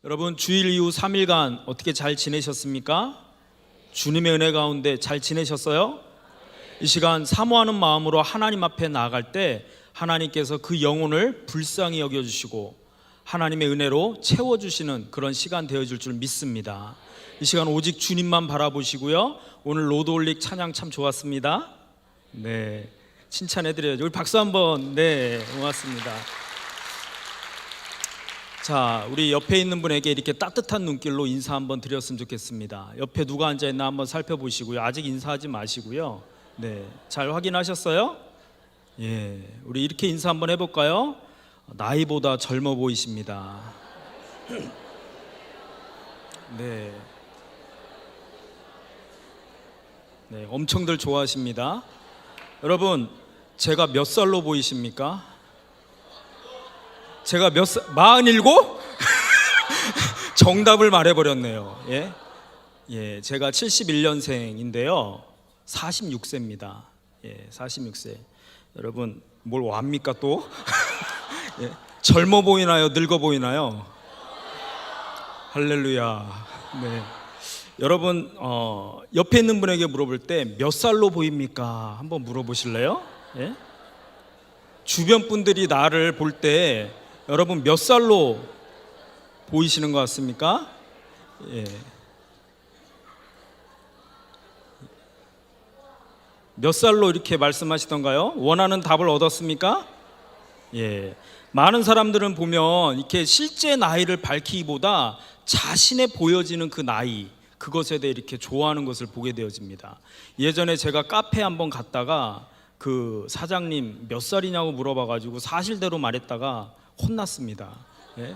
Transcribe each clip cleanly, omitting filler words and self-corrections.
여러분, 주일 이후 3일간 어떻게 잘 지내셨습니까? 주님의 은혜 가운데 잘 지내셨어요? 이 시간 사모하는 마음으로 하나님 앞에 나아갈 때 하나님께서 그 영혼을 불쌍히 여겨주시고 하나님의 은혜로 채워주시는 그런 시간 되어줄 줄 믿습니다. 이 시간 오직 주님만 바라보시고요. 오늘 로드올릭 찬양 참 좋았습니다. 네, 칭찬해드려야죠. 우리 박수 한번. 네, 고맙습니다. 자, 우리 옆에 있는 분에게 이렇게 따뜻한 눈길로 인사 한번 드렸으면 좋겠습니다. 옆에 누가 앉아있나 한번 살펴보시고요. 아직 인사하지 마시고요. 네, 잘 확인하셨어요? 예, 우리 이렇게 인사 한번 해볼까요? 나이보다 젊어 보이십니다. 네, 네, 엄청들 좋아하십니다. 여러분, 제가 몇 살로 보이십니까? 제가 몇 살? 47? 정답을 말해버렸네요. 예? 예, 제가 71년생인데요 46세입니다. 예, 46세. 여러분, 뭘 왬입니까 또? 예, 젊어 보이나요? 늙어 보이나요? 할렐루야. 네. 여러분, 옆에 있는 분에게 물어볼 때 몇 살로 보입니까? 한번 물어보실래요? 예? 주변 분들이 나를 볼 때 여러분 몇 살로 보이시는 것 같습니까? 예. 몇 살로 이렇게 말씀하시던가요? 원하는 답을 얻었습니까? 예. 많은 사람들은 보면 이렇게 실제 나이를 밝히기보다 자신의 보여지는 그 나이, 그것에 대해 이렇게 좋아하는 것을 보게 되어집니다. 예전에 제가 카페 한번 갔다가 그 사장님 몇 살이냐고 물어봐가지고 사실대로 말했다가 혼났습니다. 예?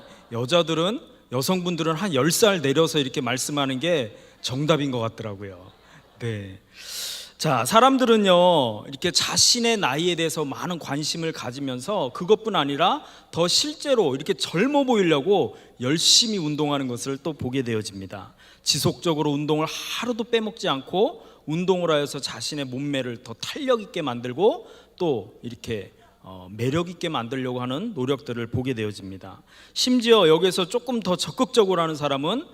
여성분들은 한 10살 내려서 이렇게 말씀하는 게 정답인 것 같더라고요. 네. 자, 사람들은요 이렇게 자신의 나이에 대해서 많은 관심을 가지면서 그것뿐 아니라 더 실제로 이렇게 젊어 보이려고 열심히 운동하는 것을 또 보게 되어집니다. 지속적으로 운동을 하루도 빼먹지 않고 운동을 하여서 자신의 몸매를 더 탄력 있게 만들고 또 이렇게 매력 있게 만들려고 하는 노력들을 보게 되어집니다. 심지어 여기서 조금 더 적극적으로 하는 사람은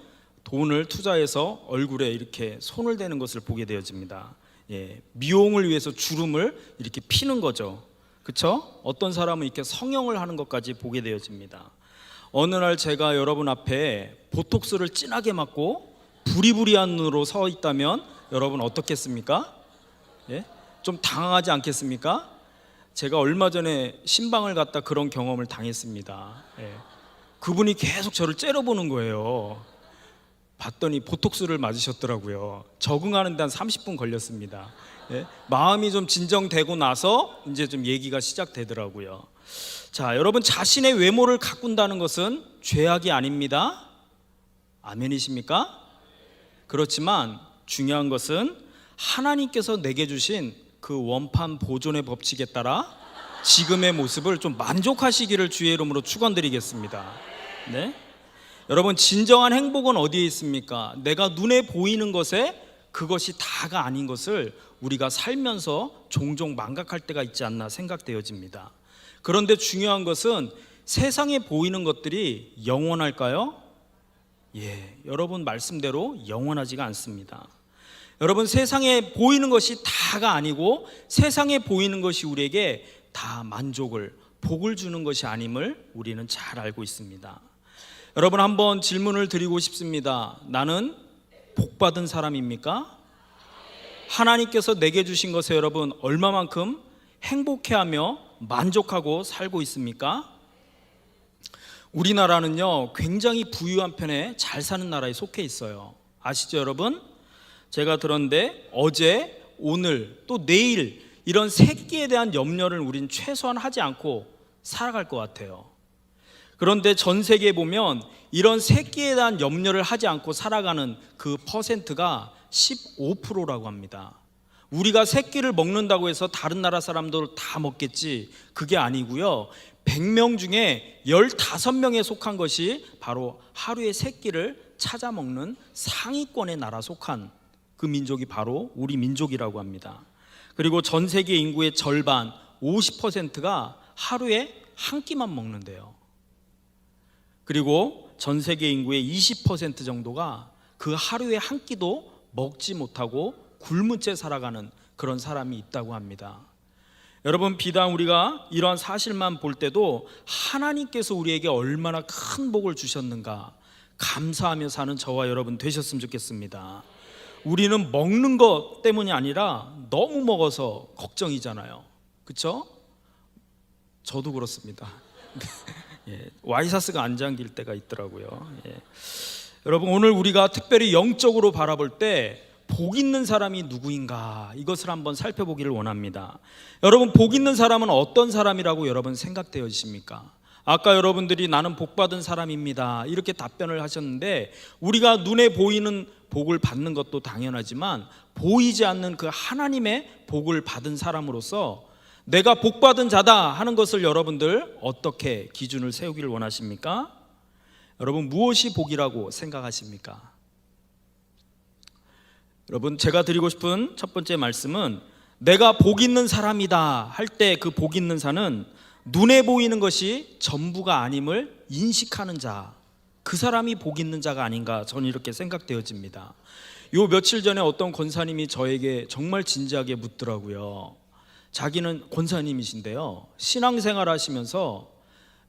돈을 투자해서 얼굴에 이렇게 손을 대는 것을 보게 되어집니다. 예, 미용을 위해서 주름을 이렇게 피는 거죠. 그렇죠? 어떤 사람은 이렇게 성형을 하는 것까지 보게 되어집니다. 어느 날 제가 여러분 앞에 보톡스를 진하게 맞고 부리부리한 눈으로 서 있다면 여러분 어떻겠습니까? 예? 좀 당황하지 않겠습니까? 제가 얼마 전에 신방을 갔다 그런 경험을 당했습니다. 예. 그분이 계속 저를 째려보는 거예요. 봤더니 보톡스를 맞으셨더라고요. 적응하는 데 한 30분 걸렸습니다. 예? 마음이 좀 진정되고 나서 이제 좀 얘기가 시작되더라고요. 자, 여러분, 자신의 외모를 가꾼다는 것은 죄악이 아닙니다. 아멘이십니까? 그렇지만 중요한 것은 하나님께서 내게 주신 그 원판 보존의 법칙에 따라 지금의 모습을 좀 만족하시기를 주의 이름으로 축원드리겠습니다. 네? 여러분, 진정한 행복은 어디에 있습니까? 내가 눈에 보이는 것에 그것이 다가 아닌 것을 우리가 살면서 종종 망각할 때가 있지 않나 생각되어집니다. 그런데 중요한 것은 세상에 보이는 것들이 영원할까요? 예, 여러분 말씀대로 영원하지가 않습니다. 여러분, 세상에 보이는 것이 다가 아니고 세상에 보이는 것이 우리에게 다 만족을, 복을 주는 것이 아님을 우리는 잘 알고 있습니다. 여러분, 한번 질문을 드리고 싶습니다. 나는 복받은 사람입니까? 하나님께서 내게 주신 것에 여러분 얼마만큼 행복해하며 만족하고 살고 있습니까? 우리나라는요 굉장히 부유한 편에 잘 사는 나라에 속해 있어요. 아시죠 여러분? 제가 들었는데 어제, 오늘, 또 내일 이런 새끼에 대한 염려를 우린 최소한 하지 않고 살아갈 것 같아요. 그런데 전 세계에 보면 이런 새끼에 대한 염려를 하지 않고 살아가는 그 퍼센트가 15%라고 합니다. 우리가 새끼를 먹는다고 해서 다른 나라 사람들 다 먹겠지, 그게 아니고요 100명 중에 15명에 속한 것이 바로 하루에 새끼를 찾아 먹는 상위권의 나라 속한 그 민족이 바로 우리 민족이라고 합니다. 그리고 전 세계 인구의 절반 50%가 하루에 한 끼만 먹는데요. 그리고 전 세계 인구의 20% 정도가 그 하루에 한 끼도 먹지 못하고 굶은 채 살아가는 그런 사람이 있다고 합니다. 여러분, 비단 우리가 이러한 사실만 볼 때도 하나님께서 우리에게 얼마나 큰 복을 주셨는가 감사하며 사는 저와 여러분 되셨으면 좋겠습니다. 우리는 먹는 것 때문이 아니라 너무 먹어서 걱정이잖아요. 그렇죠? 저도 그렇습니다. 예, 와이사스가 안 잠길 때가 있더라고요. 예. 여러분, 오늘 우리가 특별히 영적으로 바라볼 때 복 있는 사람이 누구인가 이것을 한번 살펴보기를 원합니다. 여러분, 복 있는 사람은 어떤 사람이라고 여러분 생각되어지십니까? 아까 여러분들이 나는 복 받은 사람입니다 이렇게 답변을 하셨는데, 우리가 눈에 보이는 복을 받는 것도 당연하지만 보이지 않는 그 하나님의 복을 받은 사람으로서 내가 복 받은 자다 하는 것을 여러분들 어떻게 기준을 세우기를 원하십니까? 여러분, 무엇이 복이라고 생각하십니까? 여러분, 제가 드리고 싶은 첫 번째 말씀은 내가 복 있는 사람이다 할 때 그 복 있는 자는 눈에 보이는 것이 전부가 아님을 인식하는 자, 그 사람이 복 있는 자가 아닌가 저는 이렇게 생각되어집니다. 요 며칠 전에 어떤 권사님이 저에게 정말 진지하게 묻더라고요. 자기는 권사님이신데요, 신앙생활 하시면서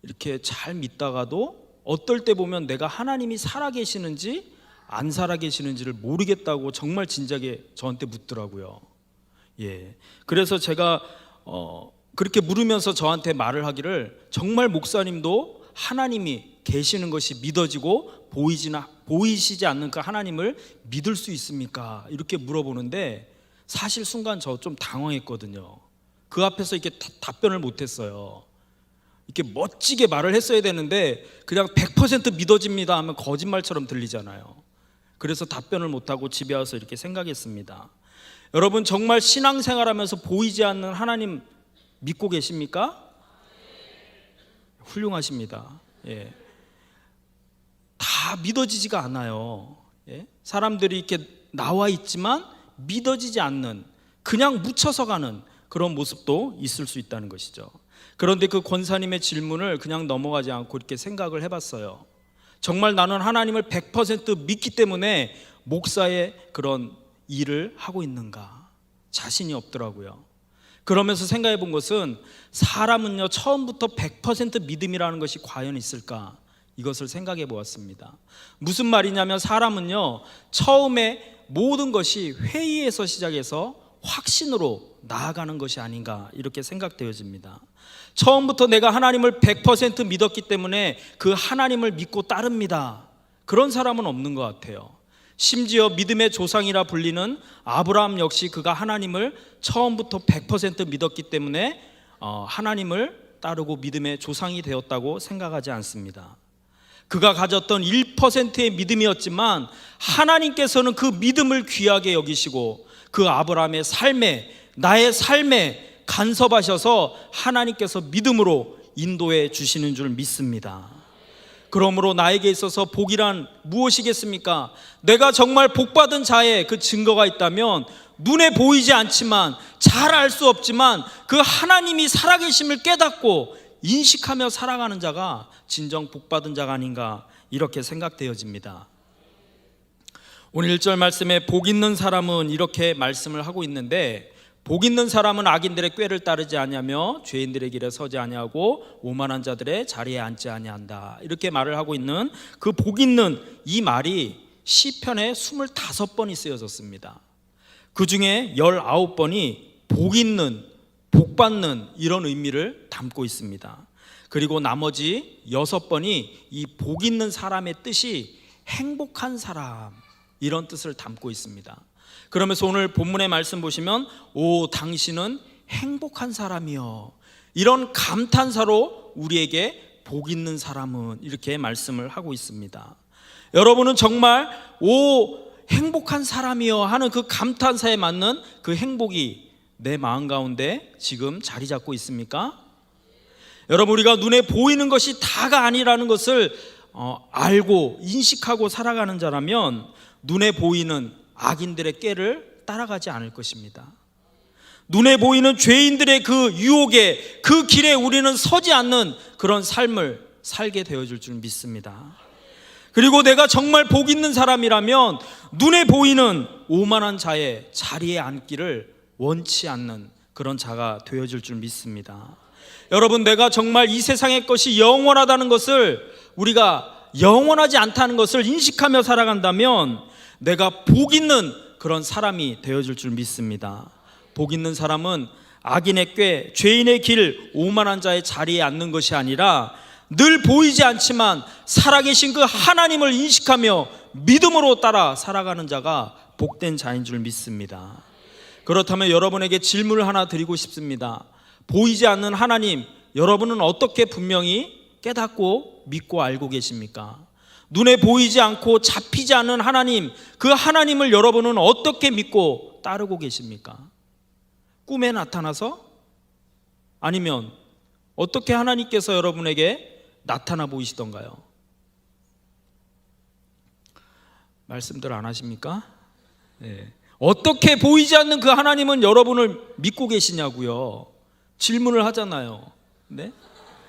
이렇게 잘 믿다가도 어떨 때 보면 내가 하나님이 살아계시는지 안 살아계시는지를 모르겠다고 정말 진지하게 저한테 묻더라고요. 예, 그래서 제가 그렇게 물으면서 저한테 말을 하기를, 정말 목사님도 하나님이 계시는 것이 믿어지고 보이시지 않는 그 하나님을 믿을 수 있습니까? 이렇게 물어보는데 사실 순간 저 좀 당황했거든요. 그 앞에서 이렇게 답변을 못했어요. 이렇게 멋지게 말을 했어야 되는데 그냥 100% 믿어집니다 하면 거짓말처럼 들리잖아요. 그래서 답변을 못하고 집에 와서 이렇게 생각했습니다. 여러분, 정말 신앙생활하면서 보이지 않는 하나님 믿고 계십니까? 훌륭하십니다. 예. 다 믿어지지가 않아요. 예? 사람들이 이렇게 나와 있지만 믿어지지 않는, 그냥 묻혀서 가는 그런 모습도 있을 수 있다는 것이죠. 그런데 그 권사님의 질문을 그냥 넘어가지 않고 이렇게 생각을 해봤어요. 정말 나는 하나님을 100% 믿기 때문에 목사의 그런 일을 하고 있는가? 자신이 없더라고요. 그러면서 생각해 본 것은, 사람은요 처음부터 100% 믿음이라는 것이 과연 있을까? 이것을 생각해 보았습니다. 무슨 말이냐면, 사람은요 처음에 모든 것이 회의에서 시작해서 확신으로 나아가는 것이 아닌가 이렇게 생각되어집니다. 처음부터 내가 하나님을 100% 믿었기 때문에 그 하나님을 믿고 따릅니다, 그런 사람은 없는 것 같아요. 심지어 믿음의 조상이라 불리는 아브라함 역시 그가 하나님을 처음부터 100% 믿었기 때문에 하나님을 따르고 믿음의 조상이 되었다고 생각하지 않습니다. 그가 가졌던 1%의 믿음이었지만 하나님께서는 그 믿음을 귀하게 여기시고 그 아브라함의 삶에, 나의 삶에 간섭하셔서 하나님께서 믿음으로 인도해 주시는 줄 믿습니다. 그러므로 나에게 있어서 복이란 무엇이겠습니까? 내가 정말 복받은 자의 그 증거가 있다면, 눈에 보이지 않지만 잘 알 수 없지만 그 하나님이 살아계심을 깨닫고 인식하며 살아가는 자가 진정 복받은 자가 아닌가 이렇게 생각되어집니다. 오늘 1절 말씀에 복 있는 사람은 이렇게 말씀을 하고 있는데, 복 있는 사람은 악인들의 꾀를 따르지 아니하며 죄인들의 길에 서지 아니하고 오만한 자들의 자리에 앉지 아니한다, 이렇게 말을 하고 있는 그 복 있는 이 말이 시편에 25번이 쓰여졌습니다. 그 중에 19번이 복 있는, 복 받는 이런 의미를 담고 있습니다. 그리고 나머지 6번이 이 복 있는 사람의 뜻이 행복한 사람, 이런 뜻을 담고 있습니다. 그러면서 오늘 본문의 말씀 보시면, 오 당신은 행복한 사람이여, 이런 감탄사로 우리에게 복 있는 사람은 이렇게 말씀을 하고 있습니다. 여러분은 정말 오 행복한 사람이여 하는 그 감탄사에 맞는 그 행복이 내 마음 가운데 지금 자리 잡고 있습니까? 여러분, 우리가 눈에 보이는 것이 다가 아니라는 것을 알고 인식하고 살아가는 자라면 눈에 보이는 악인들의 꾀를 따라가지 않을 것입니다. 눈에 보이는 죄인들의 그 유혹에, 그 길에 우리는 서지 않는 그런 삶을 살게 되어줄 줄 믿습니다. 그리고 내가 정말 복 있는 사람이라면 눈에 보이는 오만한 자의 자리에 앉기를 원치 않는 그런 자가 되어질 줄 믿습니다. 여러분, 내가 정말 이 세상의 것이 영원하다는 것을, 우리가 영원하지 않다는 것을 인식하며 살아간다면 내가 복 있는 그런 사람이 되어질 줄 믿습니다. 복 있는 사람은 악인의 꾀, 죄인의 길, 오만한 자의 자리에 앉는 것이 아니라 늘 보이지 않지만 살아계신 그 하나님을 인식하며 믿음으로 따라 살아가는 자가 복된 자인 줄 믿습니다. 그렇다면 여러분에게 질문을 하나 드리고 싶습니다. 보이지 않는 하나님, 여러분은 어떻게 분명히 깨닫고 믿고 알고 계십니까? 눈에 보이지 않고 잡히지 않는 하나님, 그 하나님을 여러분은 어떻게 믿고 따르고 계십니까? 꿈에 나타나서? 아니면 어떻게 하나님께서 여러분에게 나타나 보이시던가요? 말씀들 안 하십니까? 네. 어떻게 보이지 않는 그 하나님은 여러분을 믿고 계시냐고요? 질문을 하잖아요. 네?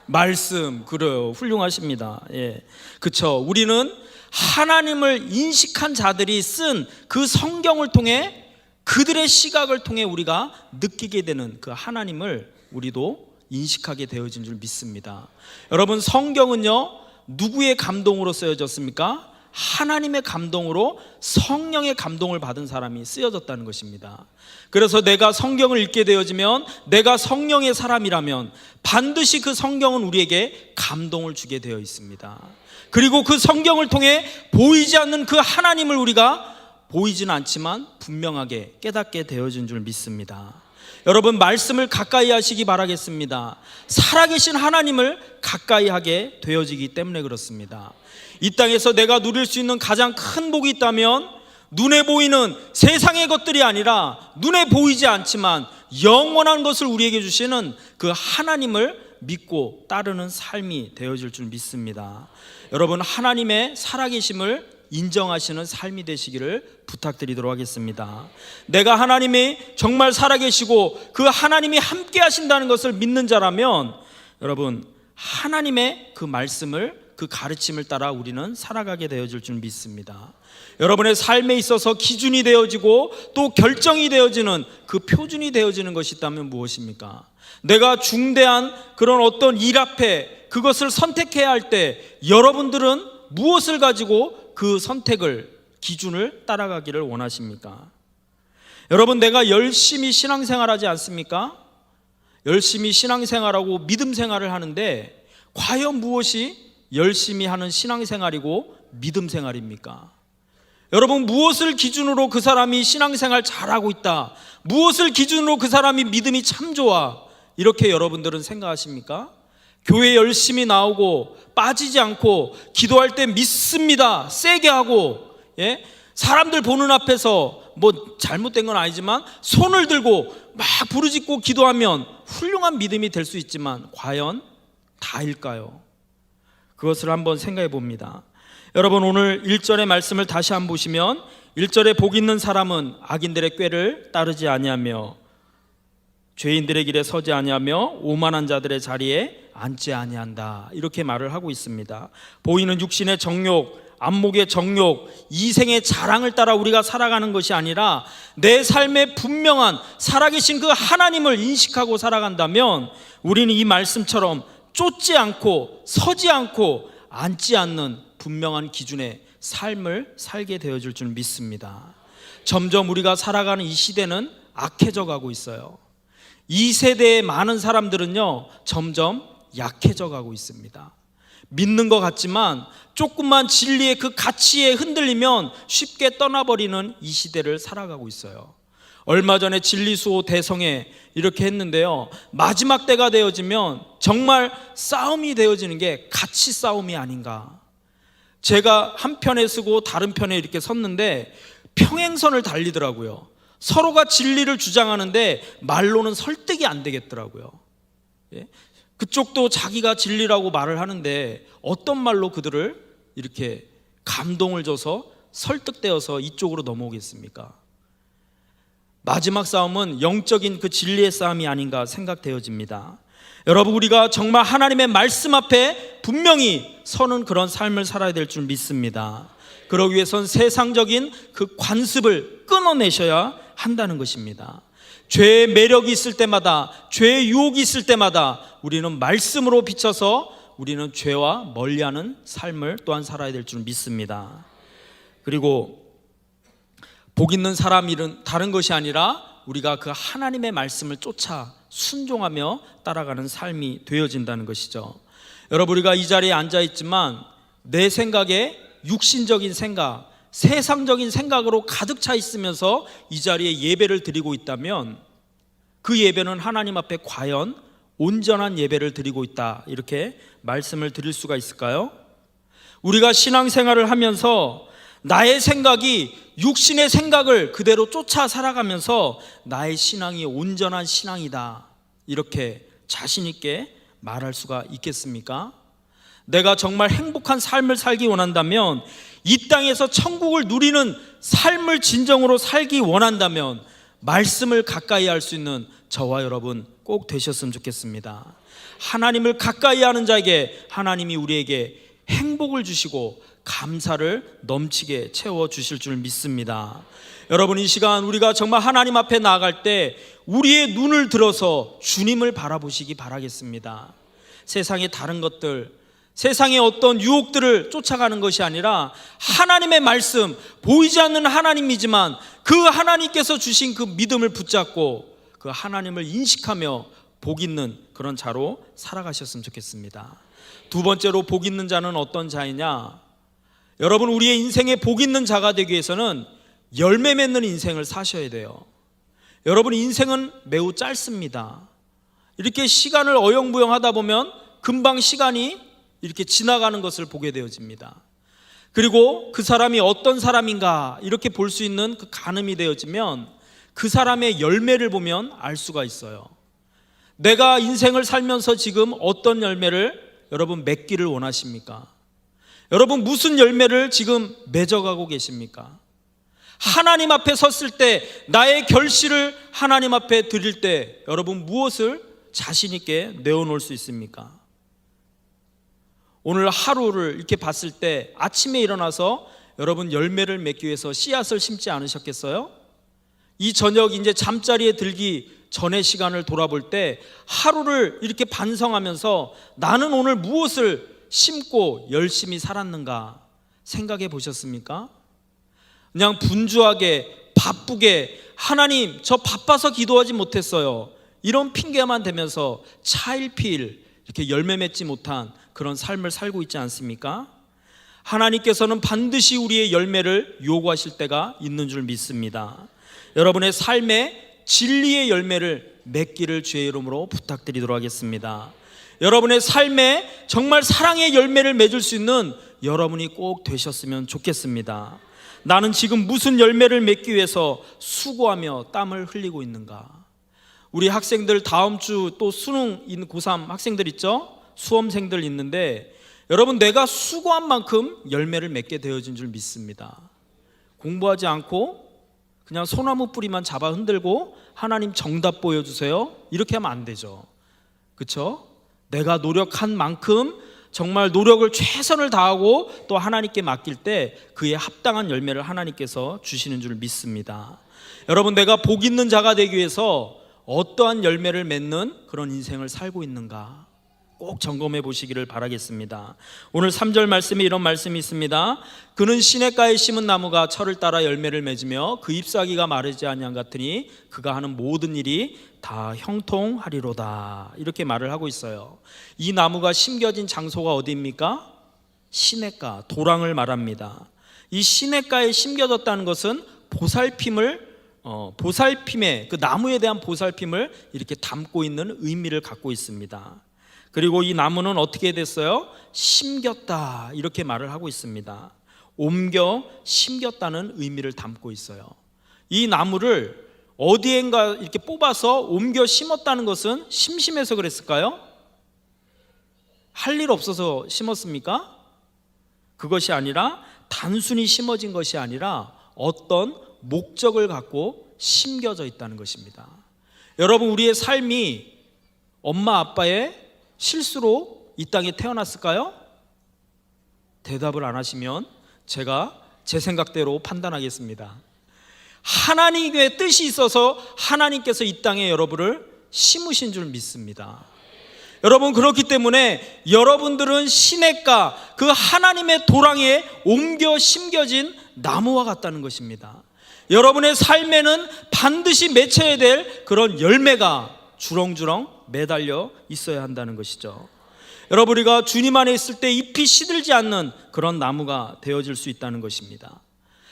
말씀, 그래요. 훌륭하십니다. 예. 그쵸. 우리는 하나님을 인식한 자들이 쓴 그 성경을 통해, 그들의 시각을 통해 우리가 느끼게 되는 그 하나님을 우리도 인식하게 되어진 줄 믿습니다. 여러분, 성경은요, 누구의 감동으로 쓰여졌습니까? 하나님의 감동으로, 성령의 감동을 받은 사람이 쓰여졌다는 것입니다. 그래서 내가 성경을 읽게 되어지면, 내가 성령의 사람이라면 반드시 그 성경은 우리에게 감동을 주게 되어 있습니다. 그리고 그 성경을 통해 보이지 않는 그 하나님을 우리가 보이지는 않지만 분명하게 깨닫게 되어진 줄 믿습니다. 여러분, 말씀을 가까이 하시기 바라겠습니다. 살아계신 하나님을 가까이 하게 되어지기 때문에 그렇습니다. 이 땅에서 내가 누릴 수 있는 가장 큰 복이 있다면 눈에 보이는 세상의 것들이 아니라 눈에 보이지 않지만 영원한 것을 우리에게 주시는 그 하나님을 믿고 따르는 삶이 되어질 줄 믿습니다. 여러분, 하나님의 살아계심을 인정하시는 삶이 되시기를 부탁드리도록 하겠습니다. 내가 하나님이 정말 살아계시고 그 하나님이 함께 하신다는 것을 믿는 자라면 여러분, 하나님의 그 말씀을, 그 가르침을 따라 우리는 살아가게 되어질 줄 믿습니다. 여러분의 삶에 있어서 기준이 되어지고 또 결정이 되어지는 그 표준이 되어지는 것이 있다면 무엇입니까? 내가 중대한 그런 어떤 일 앞에 그것을 선택해야 할 때 여러분들은 무엇을 가지고 그 선택을, 기준을 따라가기를 원하십니까? 여러분, 내가 열심히 신앙생활하지 않습니까? 열심히 신앙생활하고 믿음생활을 하는데 과연 무엇이 열심히 하는 신앙생활이고 믿음생활입니까? 여러분, 무엇을 기준으로 그 사람이 신앙생활 잘하고 있다, 무엇을 기준으로 그 사람이 믿음이 참 좋아, 이렇게 여러분들은 생각하십니까? 교회 열심히 나오고 빠지지 않고 기도할 때 믿습니다 세게 하고, 예? 사람들 보는 앞에서 뭐 잘못된 건 아니지만 손을 들고 막 부르짖고 기도하면 훌륭한 믿음이 될 수 있지만 과연 다일까요? 그것을 한번 생각해 봅니다. 여러분, 오늘 1절의 말씀을 다시 한번 보시면 1절에 복 있는 사람은 악인들의 꾀를 따르지 아니하며 죄인들의 길에 서지 아니하며 오만한 자들의 자리에 앉지 아니한다, 이렇게 말을 하고 있습니다. 보이는 육신의 정욕, 안목의 정욕, 이생의 자랑을 따라 우리가 살아가는 것이 아니라 내 삶의 분명한 살아계신 그 하나님을 인식하고 살아간다면 우리는 이 말씀처럼 쫓지 않고 서지 않고 앉지 않는 분명한 기준의 삶을 살게 되어질 줄 믿습니다. 점점 우리가 살아가는 이 시대는 악해져 가고 있어요. 이 세대의 많은 사람들은요, 점점 약해져 가고 있습니다. 믿는 것 같지만 조금만 진리의 그 가치에 흔들리면 쉽게 떠나버리는 이 시대를 살아가고 있어요. 얼마 전에 진리수호 대성회 이렇게 했는데요, 마지막 때가 되어지면 정말 싸움이 되어지는 게 가치 싸움이 아닌가. 제가 한 편에 서고 다른 편에 이렇게 섰는데 평행선을 달리더라고요. 서로가 진리를 주장하는데 말로는 설득이 안 되겠더라고요. 예? 그쪽도 자기가 진리라고 말을 하는데 어떤 말로 그들을 이렇게 감동을 줘서 설득되어서 이쪽으로 넘어오겠습니까? 마지막 싸움은 영적인 그 진리의 싸움이 아닌가 생각되어집니다. 여러분, 우리가 정말 하나님의 말씀 앞에 분명히 서는 그런 삶을 살아야 될 줄 믿습니다. 그러기 위해선 세상적인 그 관습을 끊어내셔야 한다는 것입니다. 죄의 매력이 있을 때마다, 죄의 유혹이 있을 때마다 우리는 말씀으로 비춰서 우리는 죄와 멀리하는 삶을 또한 살아야 될 줄 믿습니다. 그리고 복 있는 사람 일은 다른 것이 아니라 우리가 그 하나님의 말씀을 쫓아 순종하며 따라가는 삶이 되어진다는 것이죠. 여러분, 우리가 이 자리에 앉아 있지만 내 생각에 육신적인 생각, 세상적인 생각으로 가득 차 있으면서 이 자리에 예배를 드리고 있다면 그 예배는 하나님 앞에 과연 온전한 예배를 드리고 있다, 이렇게 말씀을 드릴 수가 있을까요? 우리가 신앙생활을 하면서 나의 생각이 육신의 생각을 그대로 쫓아 살아가면서 나의 신앙이 온전한 신앙이다, 이렇게 자신 있게 말할 수가 있겠습니까? 내가 정말 행복한 삶을 살기 원한다면, 이 땅에서 천국을 누리는 삶을 진정으로 살기 원한다면 말씀을 가까이 할 수 있는 저와 여러분 꼭 되셨으면 좋겠습니다. 하나님을 가까이 하는 자에게 하나님이 우리에게 행복을 주시고 감사를 넘치게 채워주실 줄 믿습니다. 여러분, 이 시간 우리가 정말 하나님 앞에 나아갈 때 우리의 눈을 들어서 주님을 바라보시기 바라겠습니다. 세상의 다른 것들, 세상의 어떤 유혹들을 쫓아가는 것이 아니라 하나님의 말씀, 보이지 않는 하나님이지만 그 하나님께서 주신 그 믿음을 붙잡고 그 하나님을 인식하며 복 있는 그런 자로 살아가셨으면 좋겠습니다. 두 번째로, 복 있는 자는 어떤 자이냐? 여러분, 우리의 인생에 복 있는 자가 되기 위해서는 열매 맺는 인생을 사셔야 돼요. 여러분, 인생은 매우 짧습니다. 이렇게 시간을 어영부영 하다 보면 금방 시간이 이렇게 지나가는 것을 보게 되어집니다. 그리고 그 사람이 어떤 사람인가 이렇게 볼 수 있는 그 가늠이 되어지면 그 사람의 열매를 보면 알 수가 있어요. 내가 인생을 살면서 지금 어떤 열매를 여러분 맺기를 원하십니까? 여러분, 무슨 열매를 지금 맺어가고 계십니까? 하나님 앞에 섰을 때, 나의 결실을 하나님 앞에 드릴 때 여러분 무엇을 자신 있게 내어놓을 수 있습니까? 오늘 하루를 이렇게 봤을 때 아침에 일어나서 여러분 열매를 맺기 위해서 씨앗을 심지 않으셨겠어요? 이 저녁 이제 잠자리에 들기 전의 시간을 돌아볼 때 하루를 이렇게 반성하면서 나는 오늘 무엇을 심고 열심히 살았는가 생각해 보셨습니까? 그냥 분주하게 바쁘게 하나님 저 바빠서 기도하지 못했어요, 이런 핑계만 대면서 차일피일 이렇게 열매 맺지 못한 그런 삶을 살고 있지 않습니까? 하나님께서는 반드시 우리의 열매를 요구하실 때가 있는 줄 믿습니다. 여러분의 삶에 진리의 열매를 맺기를 주의 이름으로 부탁드리도록 하겠습니다. 여러분의 삶에 정말 사랑의 열매를 맺을 수 있는 여러분이 꼭 되셨으면 좋겠습니다. 나는 지금 무슨 열매를 맺기 위해서 수고하며 땀을 흘리고 있는가? 우리 학생들 다음 주 또 수능 있는 고3 학생들 있죠? 수험생들 있는데 여러분, 내가 수고한 만큼 열매를 맺게 되어진 줄 믿습니다. 공부하지 않고 그냥 소나무 뿌리만 잡아 흔들고 하나님 정답 보여주세요, 이렇게 하면 안 되죠. 그렇죠? 내가 노력한 만큼 정말 노력을 최선을 다하고 또 하나님께 맡길 때 그에 합당한 열매를 하나님께서 주시는 줄 믿습니다. 여러분, 내가 복 있는 자가 되기 위해서 어떠한 열매를 맺는 그런 인생을 살고 있는가 꼭 점검해 보시기를 바라겠습니다. 오늘 3절 말씀에 이런 말씀이 있습니다. 그는 시냇가에 심은 나무가 철을 따라 열매를 맺으며 그 잎사귀가 마르지 아니한 같으니 그가 하는 모든 일이 다 형통하리로다, 이렇게 말을 하고 있어요. 이 나무가 심겨진 장소가 어디입니까? 시냇가, 도랑을 말합니다. 이 시냇가에 심겨졌다는 것은 보살핌의 그 나무에 대한 보살핌을 이렇게 담고 있는 의미를 갖고 있습니다. 그리고 이 나무는 어떻게 됐어요? 심겼다, 이렇게 말을 하고 있습니다. 옮겨 심겼다는 의미를 담고 있어요. 이 나무를 어디엔가 이렇게 뽑아서 옮겨 심었다는 것은 심심해서 그랬을까요? 할 일 없어서 심었습니까? 그것이 아니라 단순히 심어진 것이 아니라 어떤 목적을 갖고 심겨져 있다는 것입니다. 여러분, 우리의 삶이 엄마 아빠의 실수로 이 땅에 태어났을까요? 대답을 안 하시면 제가 제 생각대로 판단하겠습니다. 하나님의 뜻이 있어서 하나님께서 이 땅에 여러분을 심으신 줄 믿습니다. 여러분, 그렇기 때문에 여러분들은 시냇가 그 하나님의 도랑에 옮겨 심겨진 나무와 같다는 것입니다. 여러분의 삶에는 반드시 맺혀야 될 그런 열매가 주렁주렁 매달려 있어야 한다는 것이죠. 여러분, 우리가 주님 안에 있을 때 잎이 시들지 않는 그런 나무가 되어질 수 있다는 것입니다.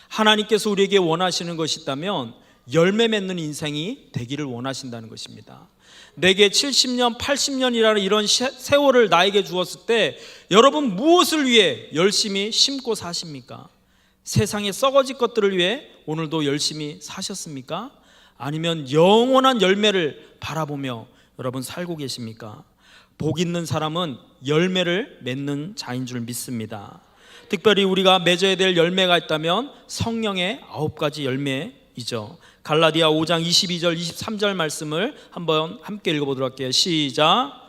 하나님께서 우리에게 원하시는 것이 있다면 열매 맺는 인생이 되기를 원하신다는 것입니다. 내게 70년, 80년이라는 이런 세월을 나에게 주었을 때 여러분 무엇을 위해 열심히 심고 사십니까? 세상에 썩어질 것들을 위해 오늘도 열심히 사셨습니까? 아니면 영원한 열매를 바라보며 여러분 살고 계십니까? 복 있는 사람은 열매를 맺는 자인 줄 믿습니다. 특별히 우리가 맺어야 될 열매가 있다면 성령의 9가지 열매이죠. 갈라디아 5장 22절 23절 말씀을 한번 함께 읽어보도록 할게요. 시작.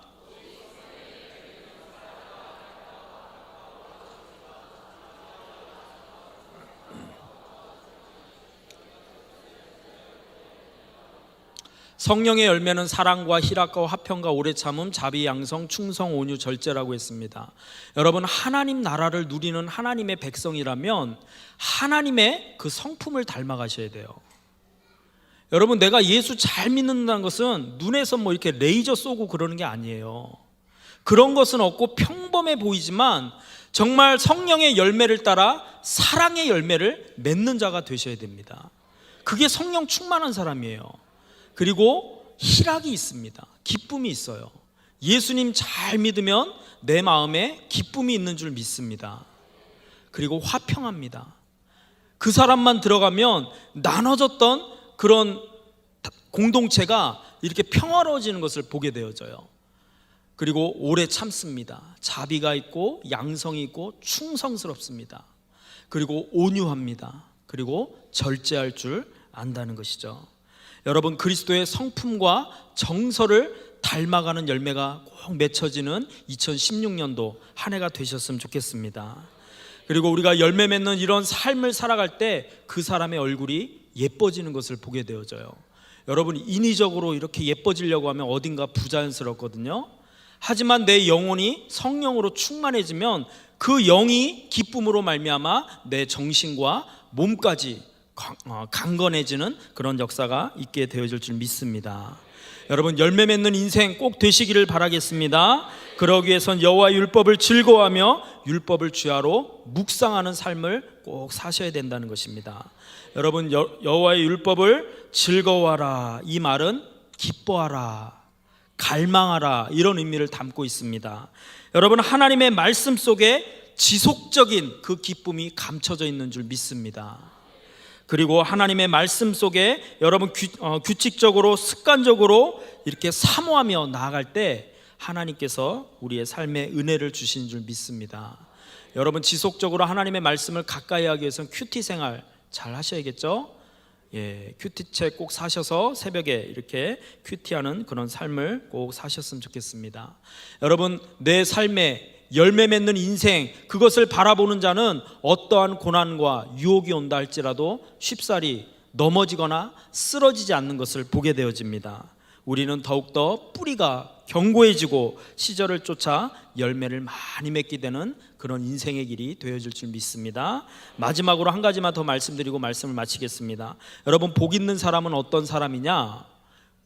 성령의 열매는 사랑과 희락과 화평과 오래 참음, 자비, 양성, 충성, 온유, 절제라고 했습니다. 여러분, 하나님 나라를 누리는 하나님의 백성이라면 하나님의 그 성품을 닮아가셔야 돼요. 여러분, 내가 예수 잘 믿는다는 것은 눈에서 뭐 이렇게 레이저 쏘고 그러는 게 아니에요. 그런 것은 없고 평범해 보이지만 정말 성령의 열매를 따라 사랑의 열매를 맺는 자가 되셔야 됩니다. 그게 성령 충만한 사람이에요. 그리고 희락이 있습니다. 기쁨이 있어요. 예수님 잘 믿으면 내 마음에 기쁨이 있는 줄 믿습니다. 그리고 화평합니다. 그 사람만 들어가면 나눠졌던 그런 공동체가 이렇게 평화로워지는 것을 보게 되어져요. 그리고 오래 참습니다. 자비가 있고 양성이 있고 충성스럽습니다. 그리고 온유합니다. 그리고 절제할 줄 안다는 것이죠. 여러분, 그리스도의 성품과 정서를 닮아가는 열매가 꼭 맺혀지는 2016년도 한 해가 되셨으면 좋겠습니다. 그리고 우리가 열매 맺는 이런 삶을 살아갈 때 그 사람의 얼굴이 예뻐지는 것을 보게 되어져요. 여러분, 인위적으로 이렇게 예뻐지려고 하면 어딘가 부자연스럽거든요. 하지만 내 영혼이 성령으로 충만해지면 그 영이 기쁨으로 말미암아 내 정신과 몸까지 강건해지는 그런 역사가 있게 되어질 줄 믿습니다. 여러분, 열매 맺는 인생 꼭 되시기를 바라겠습니다. 그러기 위해선 여호와의 율법을 즐거워하며 율법을 주야로 묵상하는 삶을 꼭 사셔야 된다는 것입니다. 여러분, 여호와의 율법을 즐거워하라, 이 말은 기뻐하라, 갈망하라, 이런 의미를 담고 있습니다. 여러분, 하나님의 말씀 속에 지속적인 그 기쁨이 감춰져 있는 줄 믿습니다. 그리고 하나님의 말씀 속에 여러분 규칙적으로 습관적으로 이렇게 사모하며 나아갈 때 하나님께서 우리의 삶에 은혜를 주신 줄 믿습니다. 여러분, 지속적으로 하나님의 말씀을 가까이 하기 위해서는 큐티 생활 잘 하셔야겠죠? 큐티책 꼭 사셔서 새벽에 이렇게 큐티하는 그런 삶을 꼭 사셨으면 좋겠습니다. 여러분, 내 삶에 열매 맺는 인생, 그것을 바라보는 자는 어떠한 고난과 유혹이 온다 할지라도 쉽사리 넘어지거나 쓰러지지 않는 것을 보게 되어집니다. 우리는 더욱더 뿌리가 견고해지고 시절을 쫓아 열매를 많이 맺게 되는 그런 인생의 길이 되어질 줄 믿습니다. 마지막으로 한 가지만 더 말씀드리고 말씀을 마치겠습니다. 여러분, 복 있는 사람은 어떤 사람이냐?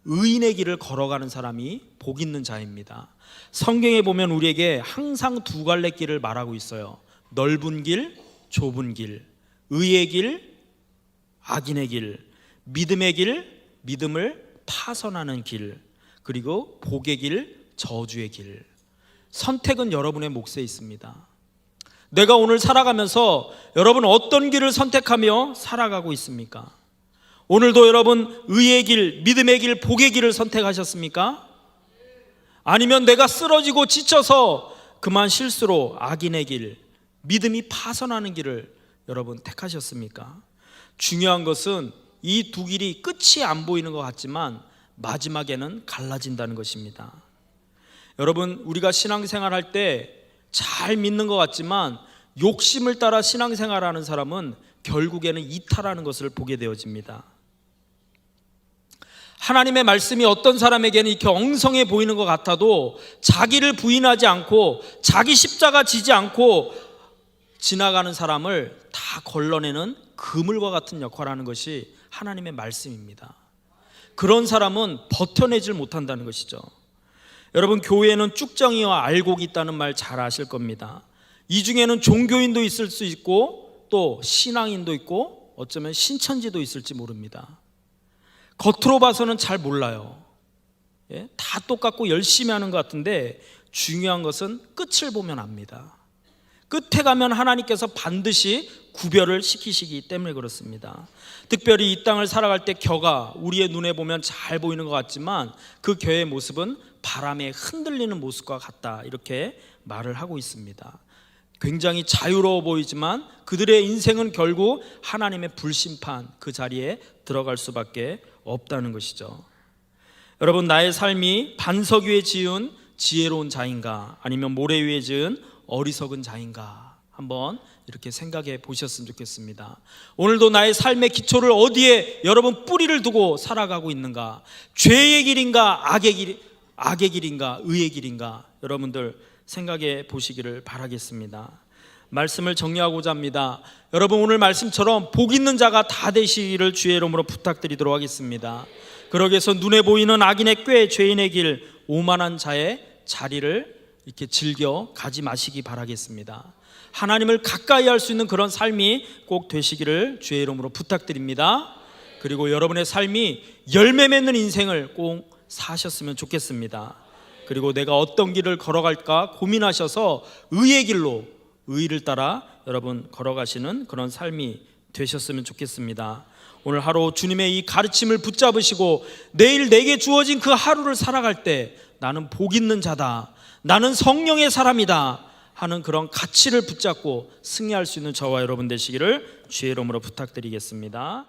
의인의 길을 걸어가는 사람이 복 있는 자입니다. 성경에 보면 우리에게 항상 두 갈래 길을 말하고 있어요. 넓은 길, 좁은 길, 의의 길, 악인의 길, 믿음의 길, 믿음을 파선하는 길, 그리고 복의 길, 저주의 길. 선택은 여러분의 몫에 있습니다. 내가 오늘 살아가면서 여러분 어떤 길을 선택하며 살아가고 있습니까? 오늘도 여러분 의의 길, 믿음의 길, 복의 길을 선택하셨습니까? 아니면 내가 쓰러지고 지쳐서 그만 실수로 악인의 길, 믿음이 파선하는 길을 여러분 택하셨습니까? 중요한 것은 이 두 길이 끝이 안 보이는 것 같지만 마지막에는 갈라진다는 것입니다. 여러분, 우리가 신앙생활 할 때 잘 믿는 것 같지만 욕심을 따라 신앙생활하는 사람은 결국에는 이탈하는 것을 보게 되어집니다. 하나님의 말씀이 어떤 사람에게는 이렇게 엉성해 보이는 것 같아도 자기를 부인하지 않고 자기 십자가 지지 않고 지나가는 사람을 다 걸러내는 그물과 같은 역할을 하는 것이 하나님의 말씀입니다. 그런 사람은 버텨내질 못한다는 것이죠. 여러분, 교회에는 쭉정이와 알곡이 있다는 말 잘 아실 겁니다. 이 중에는 종교인도 있을 수 있고 또 신앙인도 있고 어쩌면 신천지도 있을지 모릅니다. 겉으로 봐서는 잘 몰라요. 다 똑같고 열심히 하는 것 같은데 중요한 것은 끝을 보면 압니다. 끝에 가면 하나님께서 반드시 구별을 시키시기 때문에 그렇습니다. 특별히 이 땅을 살아갈 때 겨가 우리의 눈에 보면 잘 보이는 것 같지만 그 겨의 모습은 바람에 흔들리는 모습과 같다, 이렇게 말을 하고 있습니다. 굉장히 자유로워 보이지만 그들의 인생은 결국 하나님의 불심판 그 자리에 들어갈 수밖에 없다는 것이죠. 여러분, 나의 삶이 반석 위에 지은 지혜로운 자인가 아니면 모래 위에 지은 어리석은 자인가 한번 이렇게 생각해 보셨으면 좋겠습니다. 오늘도 나의 삶의 기초를 어디에 여러분 뿌리를 두고 살아가고 있는가? 죄의 길인가 악의 길인가 의의 길인가? 여러분들 생각해 보시기를 바라겠습니다. 말씀을 정리하고자 합니다. 여러분, 오늘 말씀처럼 복 있는 자가 다 되시기를 주의 이름으로 부탁드리도록 하겠습니다. 그러기 위해서 눈에 보이는 악인의 꾀, 죄인의 길, 오만한 자의 자리를 이렇게 즐겨 가지 마시기 바라겠습니다. 하나님을 가까이 할 수 있는 그런 삶이 꼭 되시기를 주의 이름으로 부탁드립니다. 그리고 여러분의 삶이 열매 맺는 인생을 꼭 사셨으면 좋겠습니다. 그리고 내가 어떤 길을 걸어갈까 고민하셔서 의의 길로 의를 따라 여러분 걸어가시는 그런 삶이 되셨으면 좋겠습니다. 오늘 하루 주님의 이 가르침을 붙잡으시고 내일 내게 주어진 그 하루를 살아갈 때 나는 복 있는 자다, 나는 성령의 사람이다 하는 그런 가치를 붙잡고 승리할 수 있는 저와 여러분 되시기를 주의 이름으로 부탁드리겠습니다.